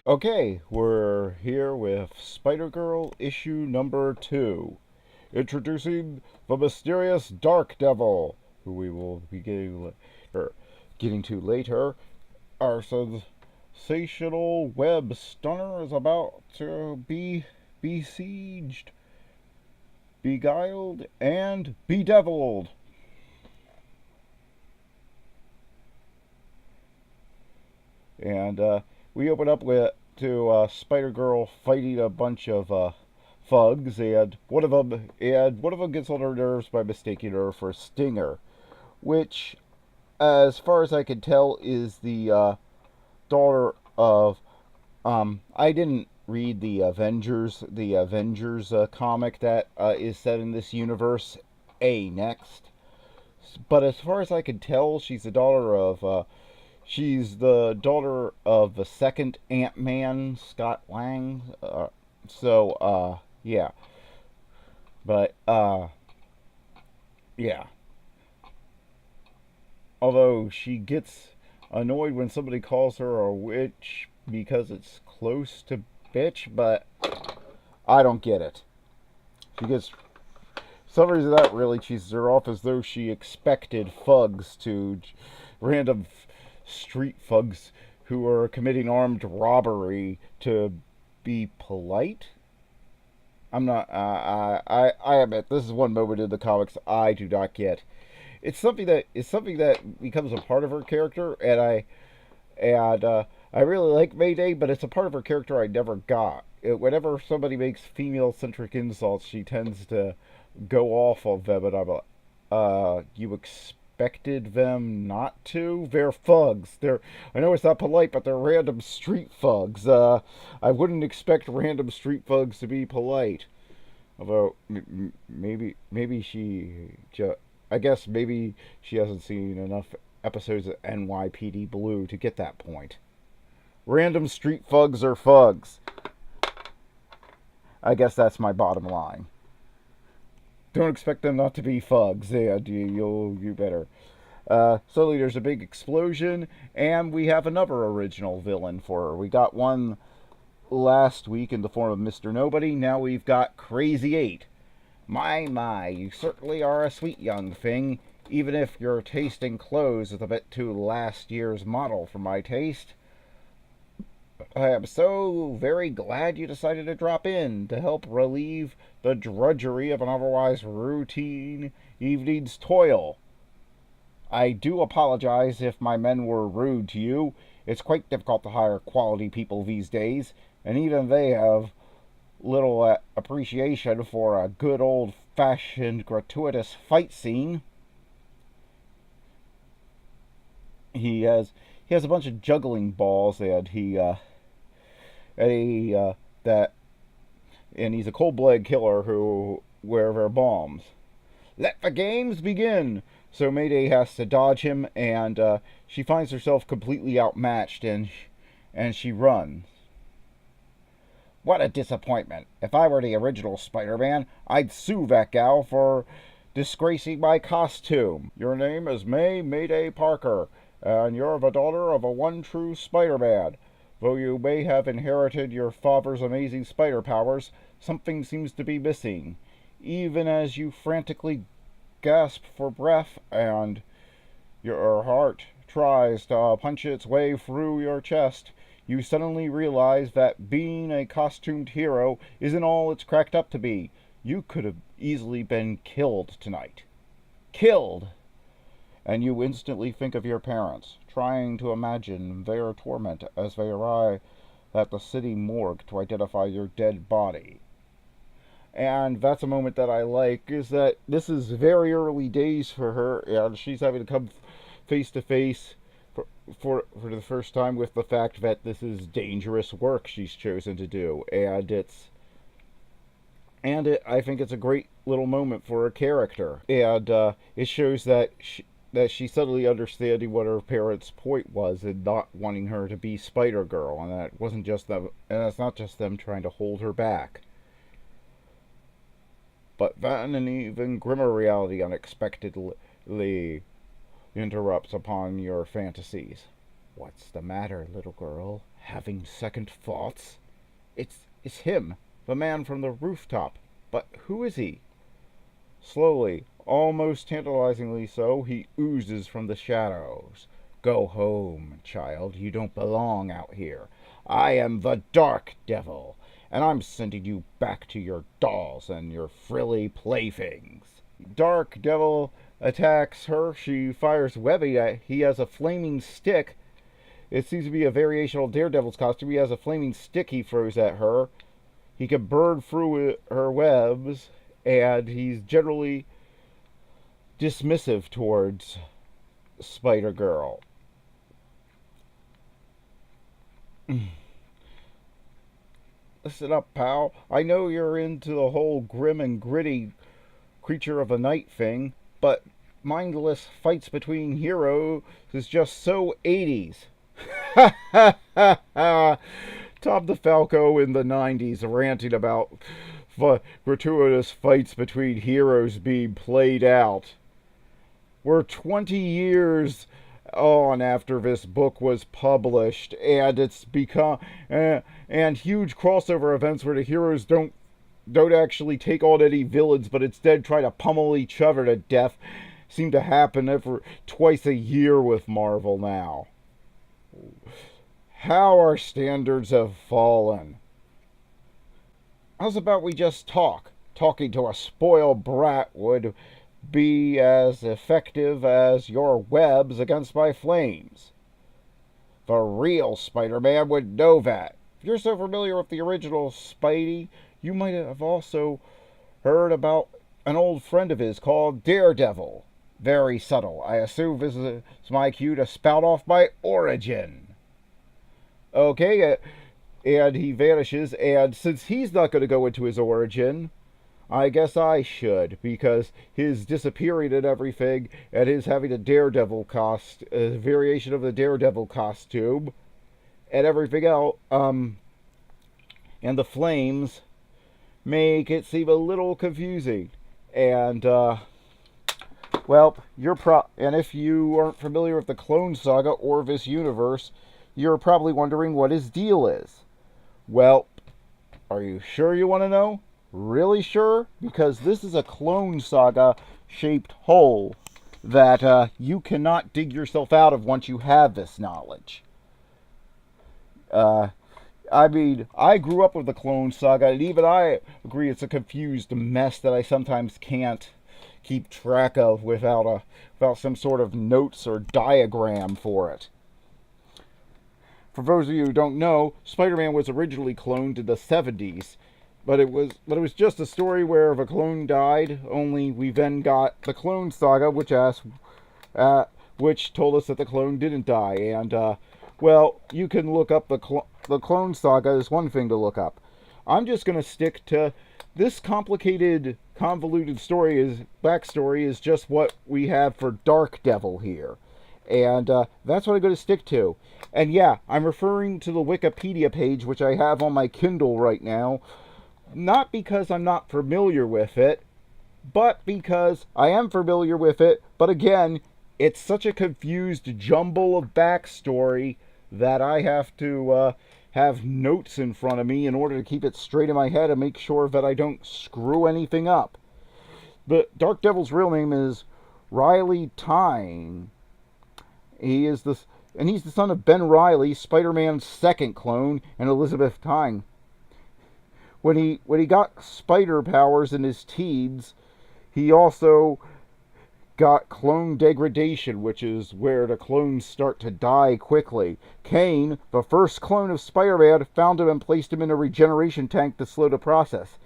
Okay, we're here with Spidergirl issue number 2. Introducing the mysterious Darkdevil, who we will be getting to later. Our sensational web stunner is about to be besieged, beguiled, and bedeviled. And we open up to Spider-Girl fighting a bunch of thugs, and one of them gets on her nerves by mistaking her for Stinger, which, as far as I can tell, is the daughter of. I didn't read the Avengers comic that is set in this universe. Next, but as far as I can tell, she's the daughter of the second Ant-Man, Scott Lang. Yeah. But, yeah. Although she gets annoyed when somebody calls her a witch because it's close to bitch, but I don't get it. She gets. Some reason that really cheeses her off, as though she expected random street thugs who are committing armed robbery to be polite. I'm not. I admit this is one moment in the comics I do not get. It's something that becomes a part of her character, and I really like Mayday, but it's a part of her character I never got. Whenever somebody makes female-centric insults, she tends to go off of them, and I'm like, you expected them not to? They're thugs. I know it's not polite, but they're random street thugs. I wouldn't expect random street thugs to be polite. Although, I guess maybe she hasn't seen enough episodes of NYPD Blue to get that point. Random street thugs are thugs. I guess that's my bottom line. Don't expect them not to be thugs. Yeah, you better. Suddenly there's a big explosion, and we have another original villain for her. We got one last week in the form of Mr. Nobody. Now we've got Crazy 8. My, you certainly are a sweet young thing, even if your taste in clothes is a bit too last year's model for my taste. I am so very glad you decided to drop in to help relieve the drudgery of an otherwise routine evening's toil. I do apologize if my men were rude to you. It's quite difficult to hire quality people these days, and even they have little appreciation for a good old-fashioned gratuitous fight scene. He has a bunch of juggling balls, and he's a cold-blooded killer who wears bombs. Let the games begin. So Mayday has to dodge him, and she finds herself completely outmatched, and she runs. What a disappointment. If I were the original Spider-Man, I'd sue that gal for disgracing my costume. Your name is Mayday Parker, and you're the daughter of a one true Spider-Man. Though you may have inherited your father's amazing spider powers, something seems to be missing. Even as you frantically gasp for breath and your heart tries to punch its way through your chest, you suddenly realize that being a costumed hero isn't all it's cracked up to be. You could have easily been killed tonight. Killed! And you instantly think of your parents, trying to imagine their torment as they arrive at the city morgue to identify your dead body. And that's a moment that I like, is that this is very early days for her, and she's having to come face to face for the first time with the fact that this is dangerous work she's chosen to do, I think it's a great little moment for her character, and it shows that she's suddenly understanding what her parents' point was in not wanting her to be Spider-Girl, and that wasn't just them, and it's not just them trying to hold her back. But then an even grimmer reality unexpectedly interrupts upon your fantasies. What's the matter, little girl? Having second thoughts? It's him, the man from the rooftop. But who is he? Slowly, almost tantalizingly so, he oozes from the shadows. Go home, child. You don't belong out here. I am the Darkdevil, and I'm sending you back to your dolls and your frilly playthings. Darkdevil attacks her. She fires webbing at. He has a flaming stick. It seems to be a variation of Daredevil's costume. He has a flaming stick he throws at her. He can burn through her webs, and he's generally dismissive towards Spidergirl. Listen up, pal. I know you're into the whole grim and gritty creature of the night thing, but mindless fights between heroes is just so 80s. Ha ha ha ha! Tom DeFalco in the 90s ranting about gratuitous fights between heroes being played out. We're 20 years on after this book was published, and it's become and huge crossover events where the heroes don't actually take on any villains, but instead try to pummel each other to death seem to happen twice a year with Marvel now. How our standards have fallen. How's about we just talk? Talking to a spoiled brat would be as effective as your webs against my flames. The real Spider-Man would know that. If you're so familiar with the original Spidey, you might have also heard about an old friend of his called Daredevil. Very subtle. I assume this is my cue to spout off my origin. Okay, and he vanishes, and since he's not going to go into his origin, I guess I should, because his disappearing and everything, and his having a variation of the Daredevil costume, and everything else, and the flames, make it seem a little confusing. And, well, and if you aren't familiar with the Clone Saga or this universe, you're probably wondering what his deal is. Well, are you sure you want to know? Really sure? Because this is a Clone Saga shaped hole that you cannot dig yourself out of once you have this knowledge. I mean, I grew up with the Clone Saga, and even I agree it's a confused mess that I sometimes can't keep track of without some sort of notes or diagram for it. For those of you who don't know, Spider-Man was originally cloned in the 70s, but it was just a story where the clone died. Only we then got the Clone Saga, which told us that the clone didn't die. And well, you can look up the Clone Saga is one thing to look up. I'm just going to stick to this complicated, convoluted backstory is just what we have for Darkdevil here. And that's what I'm going to stick to. And yeah, I'm referring to the Wikipedia page, which I have on my Kindle right now. Not because I'm not familiar with it, but because I am familiar with it. But again, it's such a confused jumble of backstory that I have to have notes in front of me in order to keep it straight in my head and make sure that I don't screw anything up. But Darkdevil's real name is Riley Tyne. He's the son of Ben Reilly, Spider-Man's second clone, and Elizabeth Tyne. When he got spider powers in his teens, he also got clone degradation, which is where the clones start to die quickly. Kane, the first clone of Spider-Man, found him and placed him in a regeneration tank to slow the process.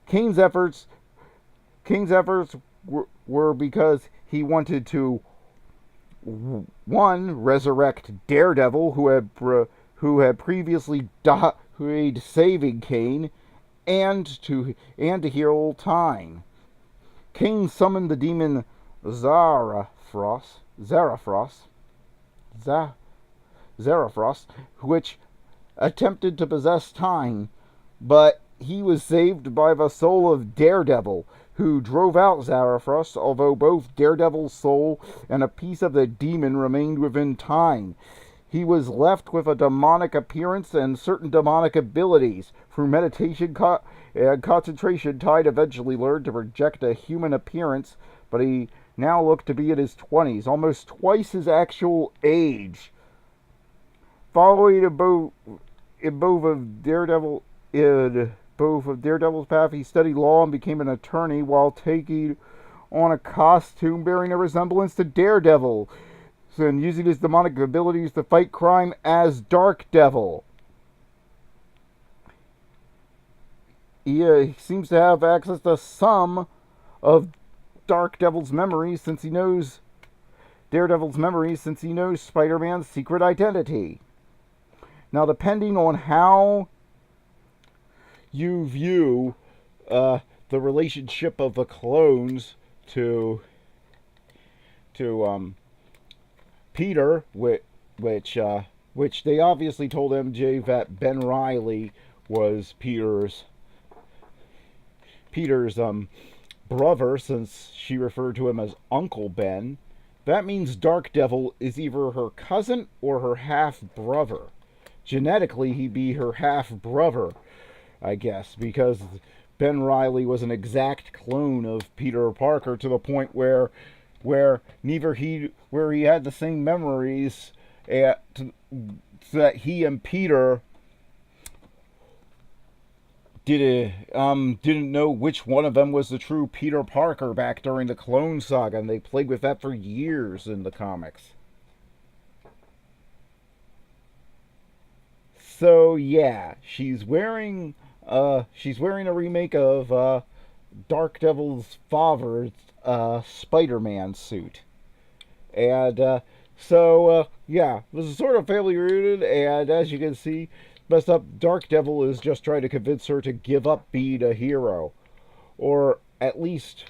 Kane's efforts were because he wanted to, one, resurrect Daredevil, who had previously died saving Kane, and to heal Tyne. Kane summoned the demon Zarafrost, which attempted to possess Tyne, but he was saved by the soul of Daredevil, who drove out Zarafrust, although both Daredevil's soul and a piece of the demon remained within Time. He was left with a demonic appearance and certain demonic abilities. Through meditation and concentration, Tide eventually learned to reject a human appearance, but he now looked to be in his 20s, almost twice his actual age. Following in both of Daredevil's path, he studied law and became an attorney while taking on a costume bearing a resemblance to Daredevil, and using his demonic abilities to fight crime as Darkdevil. He seems to have access to some of Daredevil's memories since he knows Spider-Man's secret identity. Now, depending on how you view the relationship of the clones to Peter, which they obviously told MJ that Ben Reilly was Peter's brother, since she referred to him as Uncle Ben. That means Darkdevil is either her cousin or her half-brother. Genetically, he'd be her half-brother, I guess, because Ben Reilly was an exact clone of Peter Parker to the point where he had the same memories that he and Peter didn't know which one of them was the true Peter Parker back during the Clone Saga, and they played with that for years in the comics. So yeah, she's wearing a remake of Darkdevil's father's Spider-Man suit, and yeah, this is sort of family rooted, and as you can see, messed up Darkdevil is just trying to convince her to give up being a hero, or at least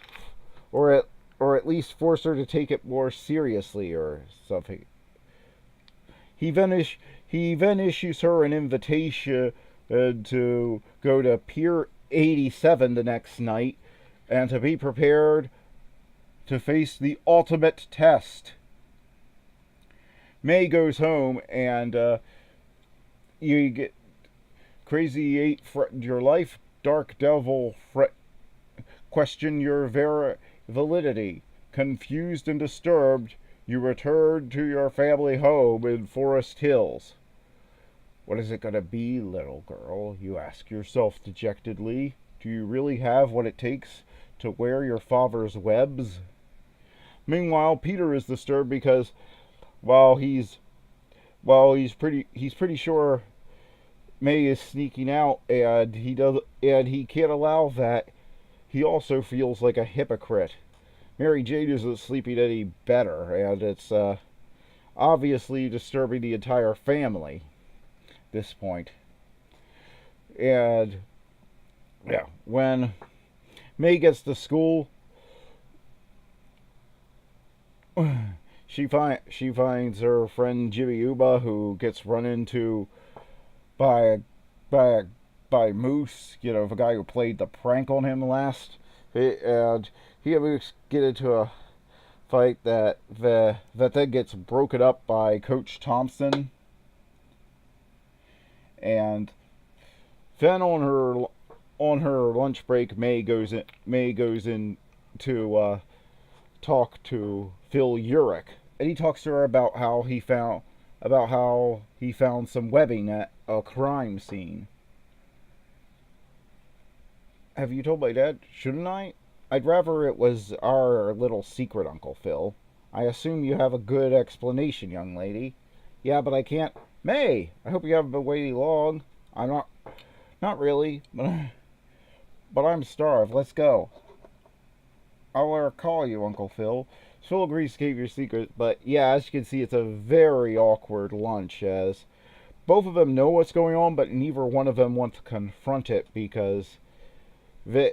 force her to take it more seriously or something. He then issues her an invitation to go to Pier 87 the next night and to be prepared to face the ultimate test. May goes home and you get Crazy 8 threatened your life. Darkdevil question your validity. Confused and disturbed, you return to your family home in Forest Hills. What is it going to be, little girl? You ask yourself dejectedly. Do you really have what it takes to wear your father's webs? Meanwhile, Peter is disturbed because he's pretty sure May is sneaking out, and he can't allow that. He also feels like a hypocrite. Mary Jane isn't sleeping any better, and it's obviously disturbing the entire family at this point. And yeah, when May gets to school, she finds her friend Jimmy Uba, who gets run into by Moose, the guy who played the prank on him last, and he and Moose get into a fight that then gets broken up by Coach Thompson, and then on her lunch break, May goes in to talk to Phil Urich, and he talks to her about how he found some webbing at a crime scene. Have you told my dad? Shouldn't I? I'd rather it was our little secret, Uncle Phil. I assume you have a good explanation, young lady. Yeah, but I can't. May, I hope you haven't been waiting long. I'm not really, but I'm starved. Let's go. I'll call you, Uncle Phil. Phil agrees to keep your secret, but yeah, as you can see, it's a very awkward lunch, as both of them know what's going on, but neither one of them wants to confront it because they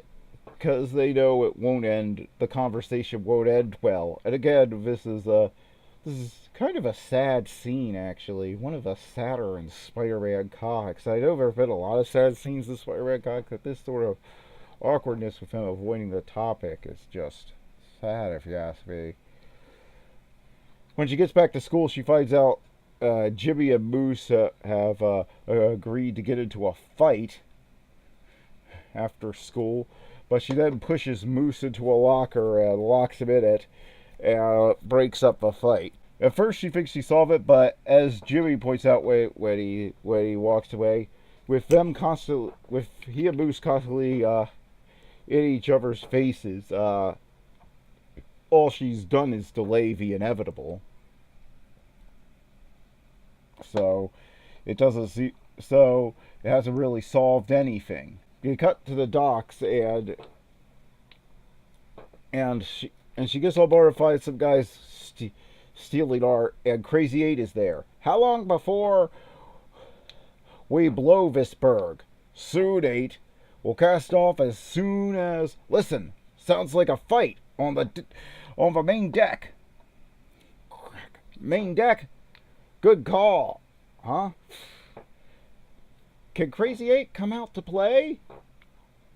know it won't end. The conversation won't end well. And again, this is kind of a sad scene, actually. One of the sadder in Spider-Man comics. I know there have been a lot of sad scenes in Spider-Man comics, but this sort of awkwardness with him avoiding the topic is just sad, if you ask me. When she gets back to school, she finds out Jimmy and Moose have agreed to get into a fight after school, but she then pushes Moose into a locker and locks him in it and breaks up the fight. At first, she thinks she solved it, but as Jimmy points out when he walks away, with he and Moose constantly in each other's faces, all she's done is delay the inevitable. So so it hasn't really solved anything. You cut to the docks and she gets on board to find some guys stealing art, and Crazy 8 is there. How long before we blow this berg? Soon, 8. We'll cast off as soon as... Listen, sounds like a fight on the main deck. Main deck? Good call. Huh? Can Crazy 8 come out to play?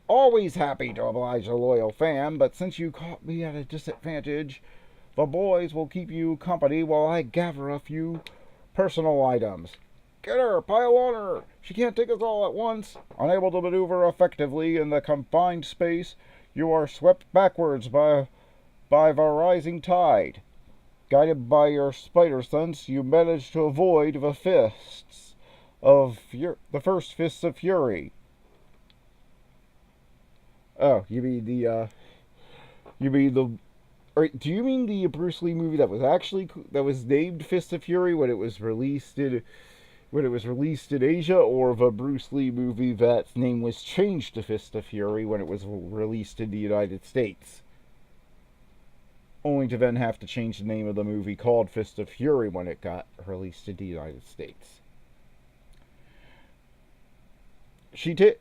Always happy to oblige a loyal fan, but since you caught me at a disadvantage, the boys will keep you company while I gather a few personal items. Get her! Pile on her! She can't take us all at once. Unable to maneuver effectively in the confined space, you are swept backwards by the rising tide. Guided by your spider sense, you manage to avoid the first fists of fury. Oh, you mean the do you mean the Bruce Lee movie that was named Fist of Fury when it was released in Asia, or the Bruce Lee movie that's name was changed to Fist of Fury when it was released in the United States? Only to then have to change the name of the movie called Fist of Fury when it got released in the United States.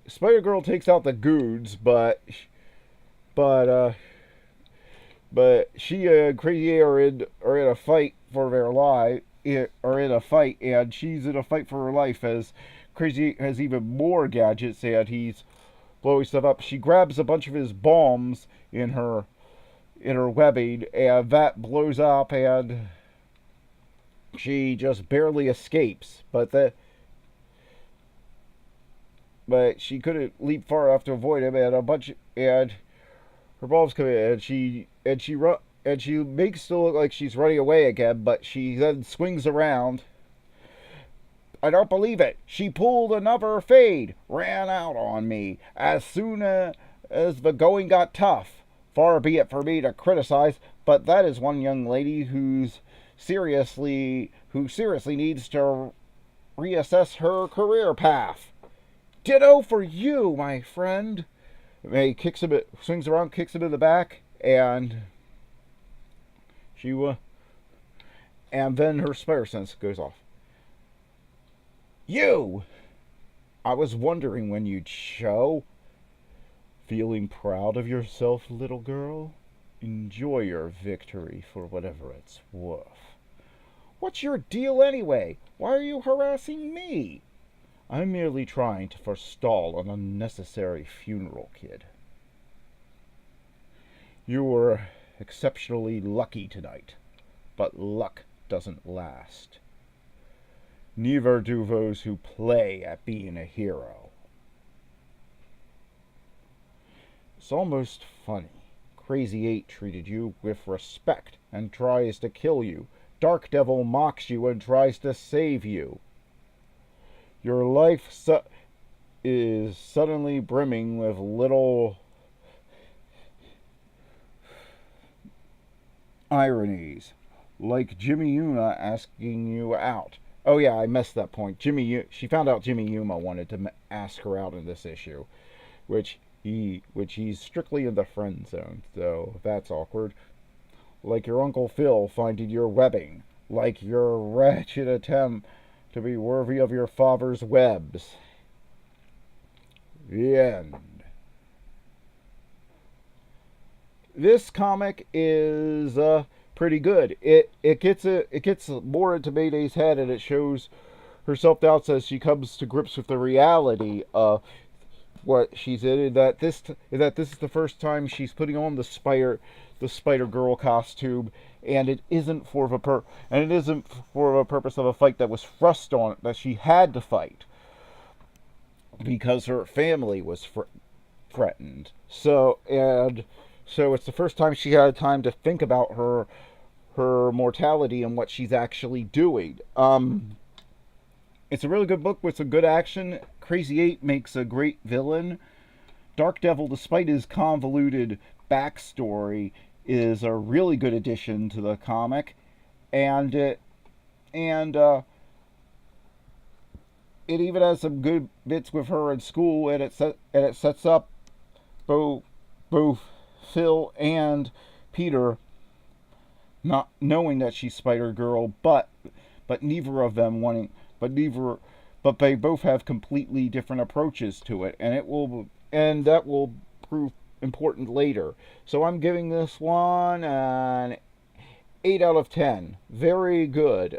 Spider-Girl takes out the goons, but she and Crazy 8 are in a fight for their life. And she's in a fight for her life as Crazy 8 has even more gadgets and he's blowing stuff up. She grabs a bunch of his bombs in her webbing, and that blows up, and she just barely escapes. But she couldn't leap far enough to avoid him, and her bombs come in, and she makes it look like she's running away again, but she then swings around. I don't believe it. She pulled another fade, ran out on me as soon as the going got tough. Far be it for me to criticize, but that is one young lady who seriously needs to reassess her career path. Ditto for you, my friend. May swings around, kicks him in the back, and and then her spider sense goes off. You! I was wondering when you'd show. Feeling proud of yourself, little girl? Enjoy your victory for whatever it's worth. What's your deal anyway? Why are you harassing me? I'm merely trying to forestall an unnecessary funeral, kid. You were exceptionally lucky tonight, but luck doesn't last. Neither do those who play at being a hero. It's almost funny. Crazy 8 treated you with respect and tries to kill you. Darkdevil mocks you and tries to save you. Your life is suddenly brimming with little ironies, like Jimmy Yuma asking you out. Oh yeah, I missed that point. She found out Jimmy Yuma wanted to ask her out in this issue, which he's strictly in the friend zone, so that's awkward. Like your Uncle Phil finding your webbing, like your wretched attempt to be worthy of your father's webs. The end. This comic is pretty good. It gets more into Mayday's head, and it shows her self-doubts as she comes to grips with the reality of what she did, that this is the first time she's putting on the Spider-Girl costume, and it isn't for the purpose of a fight that was thrust on that she had to fight because her family was threatened. So it's the first time she had time to think about her mortality and what she's actually doing. It's a really good book with some good action. Crazy 8 makes a great villain. Darkdevil, despite his convoluted backstory, is a really good addition to the comic, and it even has some good bits with her in school, and it sets up both Phil and Peter not knowing that she's Spider-Girl, but neither of them wanting, but they both have completely different approaches to it, and that will prove important later. So I'm giving this one an 8 out of 10. Very good.